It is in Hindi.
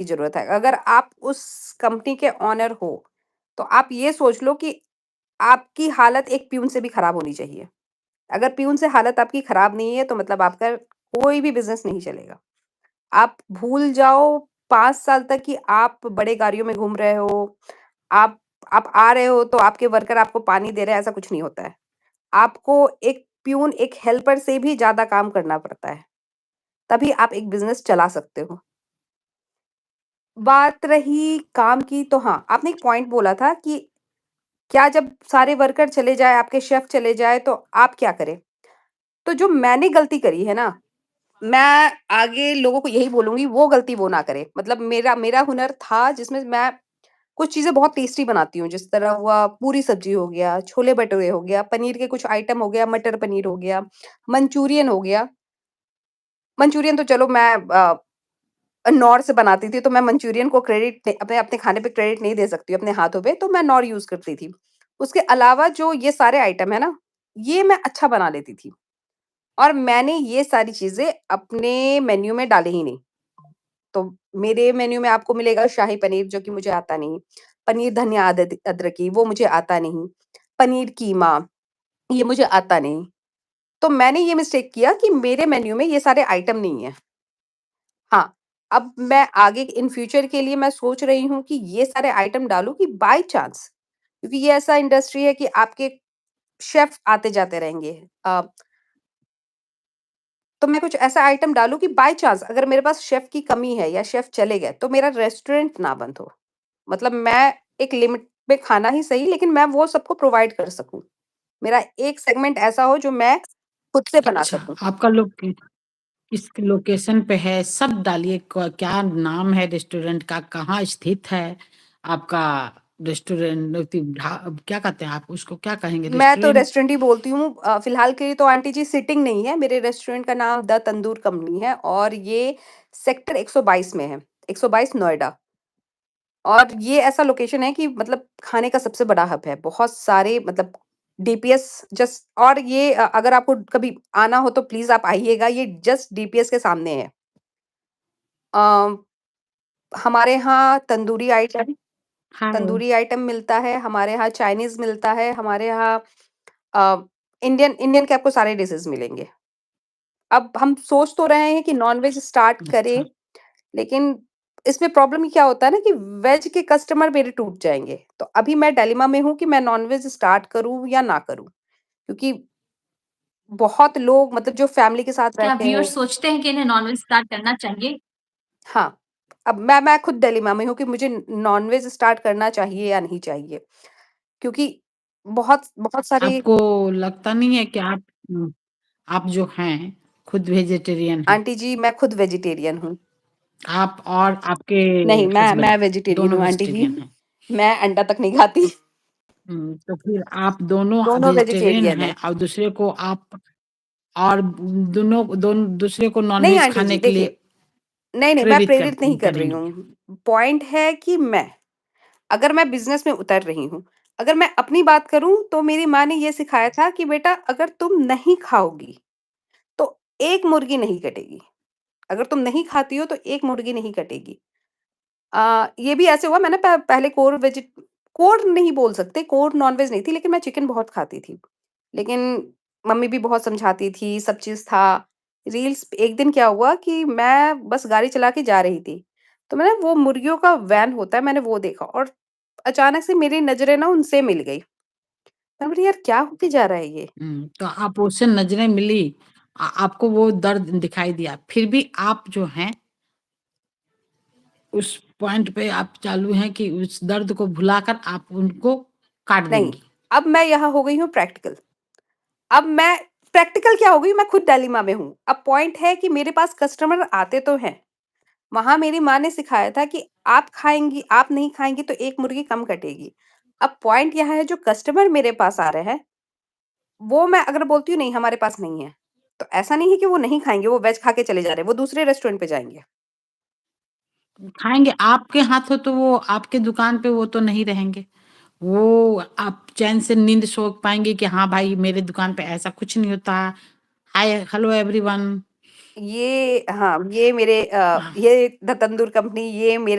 की ज़रूरत है। अगर आप उस कंपनी के ओनर हो, तो आप ये सोच लो कि आपकी हालत एक प्यून से भी खराब होनी चाहिए। अगर प्यून से हालत आपकी खराब नहीं है, तो मतलब आपका कोई भी बिज़नेस नहीं चलेगा। आप भूल जाओ 5 साल तक कि आप बड़े गाड़ियों में घूम रहे हो, आप आप आ रहे हो तो आपके वर्कर आपको पानी दे रहे हैं, ऐसा कुछ नहीं होता है। आपको एक प्यून, एक हेल्पर से भी ज़्यादा काम करना पड़ता है, तभी आप एक बिज़नेस चला सकते हो। बात रही काम की, तो हाँ, आपने एक पॉइंट बोला था कि क्या जब सारे वर्कर चले जाएँ, आपके शेफ़ चले जाएँ, तो आप क्या करें? तो जो मैंने गलती करी है ना, मैं आगे लोगों को यही बोलूँगी, वो गलती वो ना करें। मतलब मेरा मेरा हुनर था जिसमें मैं कुछ चीज़ें बहुत टेस्टी बनाती हूँ, जिस तरह हुआ पूरी सब्ज़ी हो गया, छोले-भटूरे हो गया, पनीर के कुछ आइटम हो गया, मटर पनीर हो गया, मंचूरियन हो गया। मंचूरियन तो चलो मैं नॉर से बनाती थी, तो मैं मंचूरियन को क्रेडिट नहीं, अपने अपने खाने पे क्रेडिट नहीं दे सकती हूँ अपने हाथों पे, तो मैं नॉर यूज़ करती थी। उसके अलावा जो ये सारे आइटम है ना, ये मैं अच्छा बना लेती थी और मैंने ये सारी चीज़ें अपने मेन्यू में डाली ही नहीं। तो मेरे मेन्यू में आपको मिलेगा शाही पनीर, जो कि मुझे आता नहीं, पनीर धनिया अदरकी वो मुझे आता नहीं, पनीर कीमा ये मुझे आता नहीं। तो मैंने ये मिस्टेक किया कि मेरे मेन्यू में ये सारे आइटम नहीं है। हाँ, अब मैं आगे इन फ्यूचर के लिए मैं सोच रही हूँ कि ये सारे आइटम डालूँ कि बाय चांस, क्योंकि ये ऐसा इंडस्ट्री है कि आपके शेफ आते-जाते रहेंगे। तो मैं कुछ ऐसा आइटम डालूँ कि बाय चांस अगर मेरे पास शेफ की कमी है या शेफ चले गए, तो मेरा रेस्टोरेंट ना बंद हो। मतलब मैं एक लिमिट में खाना ही सही, लेकिन मैं वो सबको प्रोवाइड कर सकूँ। मेरा एक सेगमेंट ऐसा हो जो मैं खुद से बना अच्छा, सकूँ। आपका किस लोकेशन पे है, सब डालिए। क्या नाम है रेस्टोरेंट का, कहाँ स्थित है आपका रेस्टोरेंट? क्या कहते हैं आप उसको, क्या कहेंगे मैं तो रेस्टोरेंट? रेस्टोरेंट ही बोलती हूँ। फिलहाल के लिए तो आंटी जी सिटिंग नहीं है। मेरे रेस्टोरेंट का नाम द तंदूर कंपनी है और ये सेक्टर 122 में है, 122 नोएडा। और ये ऐसा लोकेशन है कि मतलब खाने का सबसे बड़ा हब है। बहुत सारे मतलब डीपीएस जस्ट, और ये अगर आपको कभी आना हो तो प्लीज़ आप आइएगा, ये जस्ट डीपीएस के सामने है। अ, हमारे यहाँ हाँ, तंदूरी आइटम मिलता है, हमारे यहाँ चाइनीज़ मिलता है, हमारे यहाँ अ, इंडियन इंडियन के आपको सारे डिशेज़ मिलेंगे। अब हम सोच तो रहे हैं कि नॉन-वेज स्टार्ट अच्छा। करें, लेकिन इसमें प्रॉब्लम क्या होता है ना कि वेज के कस्टमर मेरे टूट जाएँगे। तो अभी मैं डायलेमा में हूँ कि मैं नॉन-वेज स्टार्ट करूँ या ना करूँ? क्योंकि बहुत लोग मतलब जो फैमिली के साथ क्या रहते हैं। व्यूअर्स सोचते हैं कि इन्हें नॉनवेज स्टार्ट करना चाहिए? हाँ, अब मैं खुद डायलेमा में हूँ कि मुझे नॉन-वेज स्टार्ट करना चाहिए या नहीं चाहिए? क्योंकि बहुत बहुत सारे आपको लगता नहीं है कि आप जो हैं खुद वेजिटेरियन हैं? आंटी जी, मैं खुद वेजिटेरियन हूँ। आप और आपके नहीं, मैं हस्बैंड वेजिटेरियन दोनों हूँ आंटी जी। वेजिटेरियन हैं? मैं अंडा तक नहीं खाती। तो फिर आप दोनों दोनों वेजिटेरियन वेजिटेरियन हैं हैं। और दूसरे को आप और दोनों दूसरे को नहीं नॉनवेज आंटी खाने जी, के देखिए, लिए नहीं, मैं प्रेरित प्रेरित नहीं कर रही करेंगे? हूँ। पॉइंट है कि अगर मैं बिज़नेस में उतर रही हूँ, अगर मैं अपनी बात करूँ तो मेरी माँ ने ये सिखाया था कि बेटा अगर तुम नहीं खाओगी, तो एक मुर्गी नहीं कटेगी। अगर तुम नहीं खाती हो तो एक मुर्गी नहीं कटेगी। ये भी ऐसे हुआ, मैंने पहले कोर नहीं बोल सकते, कोर नॉन-वेज नहीं थी, लेकिन मैं चिकन बहुत खाती थी। लेकिन मम्मी भी बहुत समझाती थी, सब चीज़ था। रील्स एक दिन क्या हुआ कि मैं बस गाड़ी चला के जा रही थी, तो मैंने वो मुर्गियों का वैन होता है, मैंने वो देखा और अचानक से मेरी नज़रें ना उनसे मिल गई। मैं बोली यार क्या होके जा रहा है ये? तो आप उससे नज़रें मिली, आपको वो दर्द दिखाई दिया, फिर भी आप जो हैं उस पॉइंट पे आप चालू हैं कि उस दर्द को भुलाकर आप उनको काट नहीं, देंगी। अब मैं यहाँ हो गई हूँ प्रैक्टिकल। अब मैं प्रैक्टिकल क्या हो गई, मैं खुद डायलेमा में हूँ। अब पॉइंट है कि मेरे पास कस्टमर आते तो हैं। वहाँ मेरी माँ ने सिखाया था कि आप नहीं खाएँगी तो एक मुर्गी कम कटेगी। अब पॉइंट यहाँ है जो कस्टमर मेरे पास आ रहे हैं, वो मैं अगर बोलती हूँ नहीं हमारे पास नहीं है, तो ऐसा नहीं है कि वो नहीं खाएँगे, वो वेज खा के चले जा रहे हैं, वो दूसरे रेस्टोरेंट पे जाएँगे। खाएँगे, आपके हाथ हो तो वो आपके दुकान पे वो तो नहीं रहेंगे। वो आप चैन से नींद सो पाएँगे कि हाँ भाई मेरे दुकान पे ऐसा कुछ नहीं होता। हाय हेलो एवरीवन, ये हाँ, ये मेरे हाँ। ये द तंदूर कंपनी ये मेरे